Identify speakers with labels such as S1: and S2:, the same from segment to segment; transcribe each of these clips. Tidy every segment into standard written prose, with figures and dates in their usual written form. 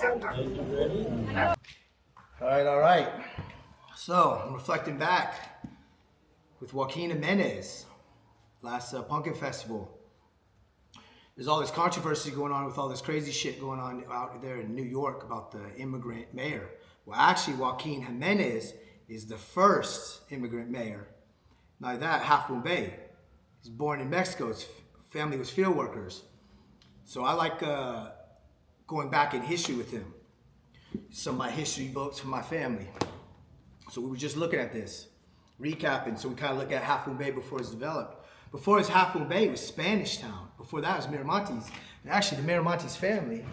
S1: All right. So, I'm reflecting back with Joaqhin Jimenez, last Pumpkin Festival. There's all this controversy going on with all this crazy shit going on out there in New York about the immigrant mayor. Well, actually, Joaqhin Jimenez is the first immigrant mayor. Not that, Half Moon Bay. He's born in Mexico. His family was field workers. So I like going back in history with him. Some of my history books from my family. So we were just looking at this, recapping. So we kind of look at Half Moon Bay before it's developed. Before it was Half Moon Bay, it was Spanish Town. Before that was Miramontes. And actually, the Miramontes family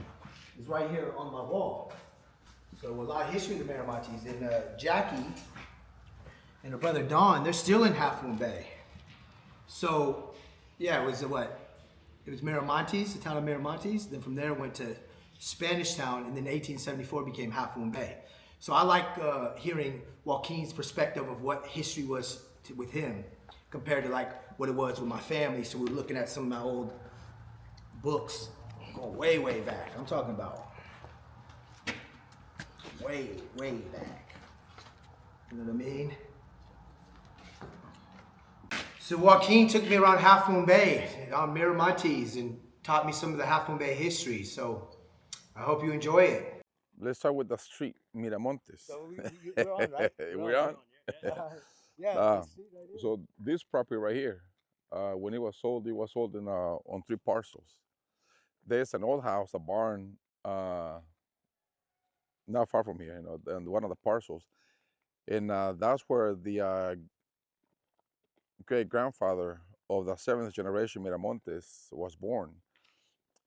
S1: is right here on my wall. So a lot of history of the Miramontes. And Jackie and her brother Don, they're still in Half Moon Bay. So, yeah, it was what? It was Miramontes, the town of Miramontes. Then from there it went to Spanish Town, and then 1874 became Half Moon Bay. So I like hearing Joaqhin's perspective of what history was with him compared to like what it was with my family. So we were looking at some of my old books going way, way back. I'm talking about way, way back. You know what I mean? So Joaqhin took me around Half Moon Bay on Miramontes and taught me some of the Half Moon Bay history. So I hope you enjoy it.
S2: Let's start with the street, Miramontes.
S1: So we're on, right?
S2: We're on.
S1: Yeah.
S2: Uh, so this property right here, when it was sold in on 3 parcels. There's an old house, a barn, not far from here, and one of the parcels, and that's where the great grandfather of the 7th generation Miramontes was born.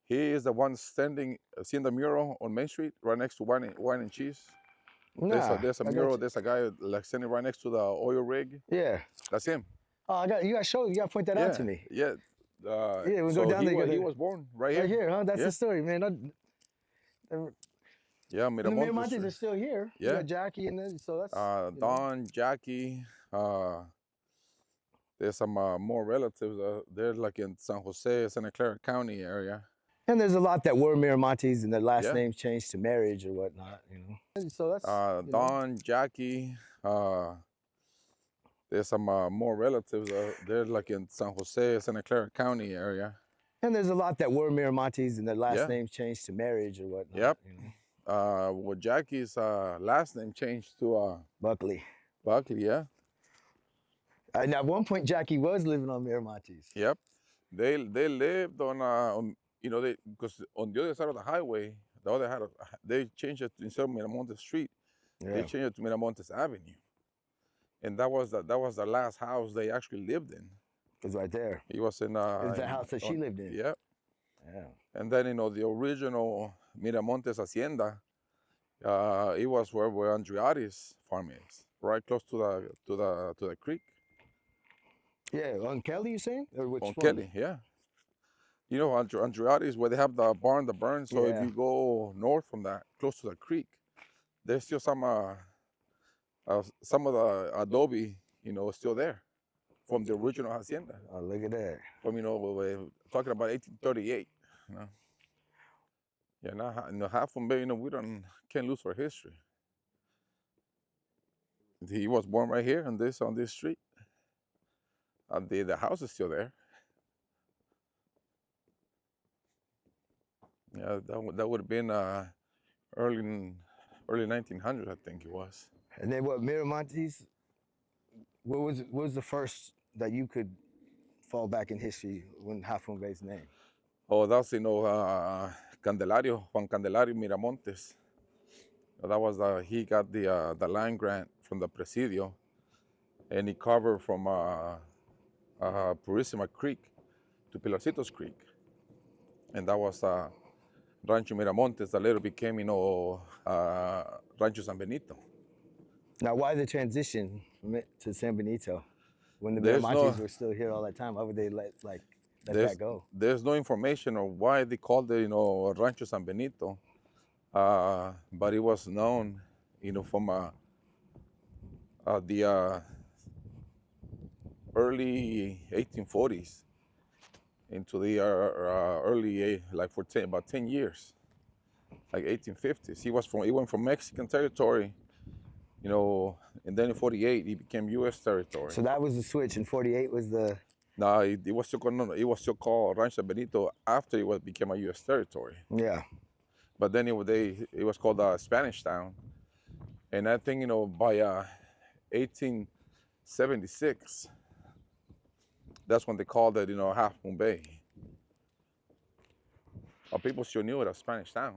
S2: He is the one standing, seeing the mural on Main Street, right next to Wine and Cheese. There's a mural. There's a guy like standing right next to the oil rig.
S1: Yeah.
S2: That's him.
S1: Oh, you gotta show. You gotta point that out to me.
S2: Yeah.
S1: Yeah, we
S2: so
S1: go down there.
S2: He was born right
S1: Right
S2: here.
S1: here, huh? That's
S2: Yeah.
S1: the story, man.
S2: Yeah,
S1: The
S2: Miramontes.
S1: Miramontes are still here.
S2: Yeah.
S1: You got Jackie and then so that's
S2: Don, Jackie. There's some more relatives. They're like in San Jose, Santa Clara County area.
S1: And there's a lot that were Miramontes and their last
S2: Yeah.
S1: names changed to marriage or whatnot, So that's
S2: Don, Jackie. There's some more relatives. They're like in San Jose, Santa Clara County area.
S1: And there's a lot that were Miramontes and their last
S2: Yeah.
S1: names changed to marriage or whatnot.
S2: Yep. Well, Jackie's last name changed to
S1: Buckley.
S2: Buckley, yeah.
S1: And at one point, Jackie was living on Miramontes.
S2: Yep. They lived on because on the other side of the highway, they changed it instead of Miramontes Street, they changed it to Miramontes Avenue, and that was the last house they actually lived in.
S1: It's right there.
S2: It was in
S1: It's the house that she lived in.
S2: Yeah.
S1: Yeah.
S2: And then the original Miramontes Hacienda, it was where Andreotti's farm is, right close to the creek.
S1: Yeah, on Kelly, you saying? Or which
S2: On
S1: farm?
S2: Kelly, yeah. Andreotti's where they have the barn, the burn. So if you go north from that, close to the creek, there's still some of the adobe, still there from the original hacienda.
S1: Oh, look at that.
S2: From we're talking about 1838. Yeah, now Half Moon Bay, we can't lose our history. He was born right here on this street. The house is still there. Yeah, that would have been early 1900s, I think it was.
S1: And then what, Miramontes? What was the first that you could fall back in history when Half Moon Bay's name?
S2: Oh, that's Juan Candelario Miramontes. That was he got the land grant from the Presidio, and he covered from Purísima Creek to Pilarcitos Creek, and that was Rancho Miramontes that later became Rancho San Benito.
S1: Now, why the transition from it to San Benito when the Miramontes were still here all that time? Why would they let that go?
S2: There's no information on why they called it Rancho San Benito, but it was known from the early 1840s into the early, like for about 10 years. like 1850s. He went from Mexican territory, you know, and then in 48 he became U.S. territory.
S1: So that was the switch, and 48 was the.
S2: No, it was still called, no, it was still called Rancho Benito after became a U.S. territory.
S1: Yeah.
S2: But then it was called Spanish Town, and I think, you know, by 1876, that's when they called it, you know, Half Moon Bay. People still knew it as Spanish Town.